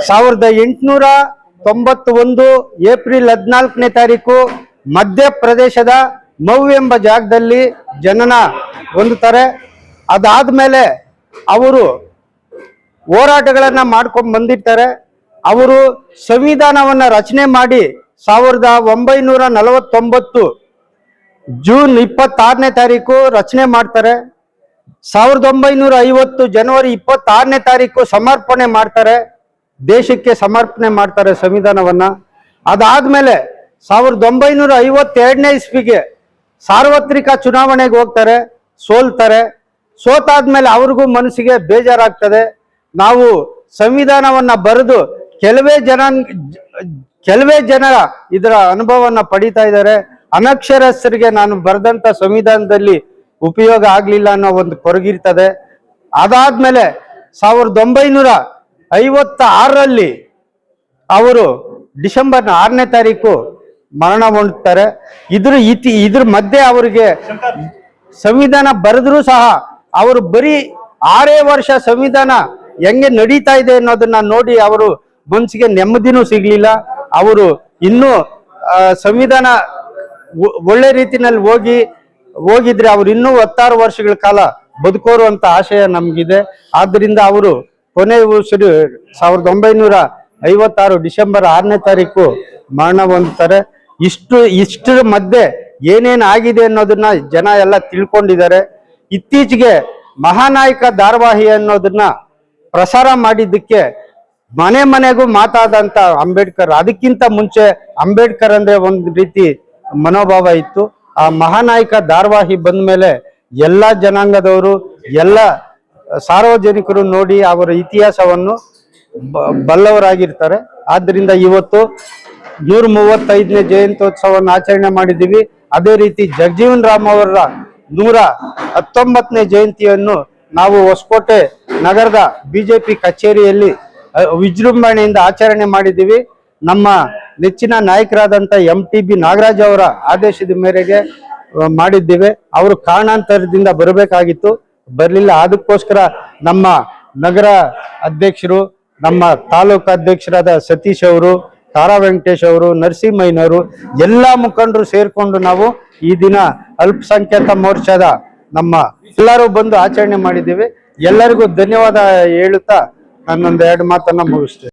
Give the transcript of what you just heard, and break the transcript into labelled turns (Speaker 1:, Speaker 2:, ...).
Speaker 1: 1891 April 14ನೇ ತಾರೀಕು ಮಧ್ಯಪ್ರದೇಶದ ಮೌ ಎಂಬ ಜಾಗದಲ್ಲಿ ಜನನ ಹೊಂದುತ್ತಾರೆ. ಅದಾದ್ಮೇಲೆ ಅವರು ಹೋರಾಟಗಳನ್ನ ಮಾಡ್ಕೊಂಡು ಬಂದಿರ್ತಾರೆ. ಅವರು ಸಂವಿಧಾನವನ್ನ ರಚನೆ ಮಾಡಿ 1949 ಜೂನ್ 26ನೇ ತಾರೀಕು ರಚನೆ ಮಾಡ್ತಾರೆ. 1950 ಜನವರಿ 26ನೇ ತಾರೀಕು ಸಮರ್ಪಣೆ ಮಾಡ್ತಾರೆ, ದೇಶಕ್ಕೆ ಸಮರ್ಪಣೆ ಮಾಡ್ತಾರೆ ಸಂವಿಧಾನವನ್ನ. ಅದಾದ್ಮೇಲೆ 1952ನೇ ಇಸ್ವಿಗೆ ಸಾರ್ವತ್ರಿಕ ಚುನಾವಣೆಗೆ ಹೋಗ್ತಾರೆ, ಸೋಲ್ತಾರೆ. ಸೋತಾದ್ಮೇಲೆ ಅವ್ರಿಗೂ ಮನಸ್ಸಿಗೆ ಬೇಜಾರಾಗ್ತದೆ. ನಾವು ಸಂವಿಧಾನವನ್ನ ಬರೆದು ಕೆಲವೇ ಜನ ಇದರ ಅನುಭವವನ್ನ ಪಡಿತಾ ಇದ್ದಾರೆ. ಅನಕ್ಷರಸ್ಥರಿಗೆ ನಾನು ಬರೆದಂತ ಸಂವಿಧಾನದಲ್ಲಿ ಉಪಯೋಗ ಆಗ್ಲಿಲ್ಲ ಅನ್ನೋ ಒಂದು ಕೊರಗಿರ್ತದೆ. ಅದಾದ್ಮೇಲೆ 1956ರಲ್ಲಿ ಅವರು ಡಿಸೆಂಬರ್ 6ನೇ ತಾರೀಕು ಮರಣ ಹೊಂದುತ್ತಾರೆ. ಇದ್ರ ಮಧ್ಯೆ ಅವರಿಗೆ ಸಂವಿಧಾನ ಬರೆದ್ರು ಸಹ ಅವರು ಬರೀ 6 ವರ್ಷ ಸಂವಿಧಾನ ಹೆಂಗೆ ನಡೀತಾ ಇದೆ ಅನ್ನೋದನ್ನ ನೋಡಿ ಅವರು ಮನಸ್ಸಿಗೆ ನೆಮ್ಮದಿನೂ ಸಿಗ್ಲಿಲ್ಲ. ಅವರು ಇನ್ನೂ ಸಂವಿಧಾನ ಒಳ್ಳೆ ರೀತಿನಲ್ಲಿ ಹೋಗಿದ್ರೆ ಅವ್ರು ಇನ್ನೂ 16 ವರ್ಷಗಳ ಕಾಲ ಬದುಕೋರು ಅಂತ ಆಶಯ ನಮ್ಗಿದೆ. ಆದ್ರಿಂದ ಅವರು ಕೊನೆ ಉಸಿರು 1956 ಡಿಸೆಂಬರ್ 6ನೇ ತಾರೀಕು ಮರಣ ಹೊಂದುತ್ತಾರೆ. ಇಷ್ಟರ ಮಧ್ಯೆ ಏನೇನ್ ಆಗಿದೆ ಅನ್ನೋದನ್ನ ಜನ ಎಲ್ಲ ತಿಳ್ಕೊಂಡಿದ್ದಾರೆ. ಇತ್ತೀಚೆಗೆ ಮಹಾನಾಯಕ ಧಾರಾವಾಹಿ ಅನ್ನೋದನ್ನ ಪ್ರಸಾರ ಮಾಡಿದ್ದಕ್ಕೆ ಮನೆ ಮನೆಗೂ ಮಾತಾದಂತ ಅಂಬೇಡ್ಕರ್. ಅದಕ್ಕಿಂತ ಮುಂಚೆ ಅಂಬೇಡ್ಕರ್ ಅಂದ್ರೆ ಒಂದು ರೀತಿ ಮನೋಭಾವ ಇತ್ತು. ಆ ಮಹಾನಾಯಕ ಧಾರಾವಾಹಿ ಬಂದ ಮೇಲೆ ಎಲ್ಲ ಜನಾಂಗದವರು, ಎಲ್ಲ ಸಾರ್ವಜನಿಕರು ನೋಡಿ ಅವರ ಇತಿಹಾಸವನ್ನು ಬಲ್ಲವರಾಗಿರ್ತಾರೆ. ಆದ್ರಿಂದ ಇವತ್ತು 135ನೇ ಜಯಂತ್ಯೋತ್ಸವವನ್ನು ಆಚರಣೆ ಮಾಡಿದ್ದೀವಿ. ಅದೇ ರೀತಿ ಜಗಜೀವನ್ ರಾಮ್ ಅವರ 119ನೇ ಜಯಂತಿಯನ್ನು ನಾವು ಹೊಸಕೋಟೆ ನಗರದ ಬಿಜೆಪಿ ಕಚೇರಿಯಲ್ಲಿ ವಿಜೃಂಭಣೆಯಿಂದ ಆಚರಣೆ ಮಾಡಿದ್ದೀವಿ. ನಮ್ಮ ನೆಚ್ಚಿನ ನಾಯಕರಾದಂಥ MTB ನಾಗರಾಜ್ ಅವರ ಆದೇಶದ ಮೇರೆಗೆ ಮಾಡಿದ್ದೇವೆ. ಅವರು ಕಾರಣಾಂತರದಿಂದ ಬರಬೇಕಾಗಿತ್ತು, ಬರಲಿಲ್ಲ. ಅದಕ್ಕೋಸ್ಕರ ನಮ್ಮ ನಗರ ಅಧ್ಯಕ್ಷರು, ನಮ್ಮ ತಾಲೂಕು ಅಧ್ಯಕ್ಷರಾದ ಸತೀಶ್ ಅವರು, ತಾರಾ ವೆಂಕಟೇಶ್ ಅವರು, ನರಸಿಂಹಯ್ಯನವರು, ಎಲ್ಲ ಮುಖಂಡರು ಸೇರ್ಕೊಂಡು ನಾವು ಈ ದಿನ ಅಲ್ಪಸಂಖ್ಯಾತ ಮೋರ್ಚಾದ ನಮ್ಮ ಎಲ್ಲರೂ ಬಂದು ಆಚರಣೆ ಮಾಡಿದ್ದೇವೆ. ಎಲ್ಲರಿಗೂ ಧನ್ಯವಾದ ಹೇಳುತ್ತಾ ನನ್ನೊಂದು 2 ಮಾತನ್ನ ಮುಗಿಸ್ತೇನೆ.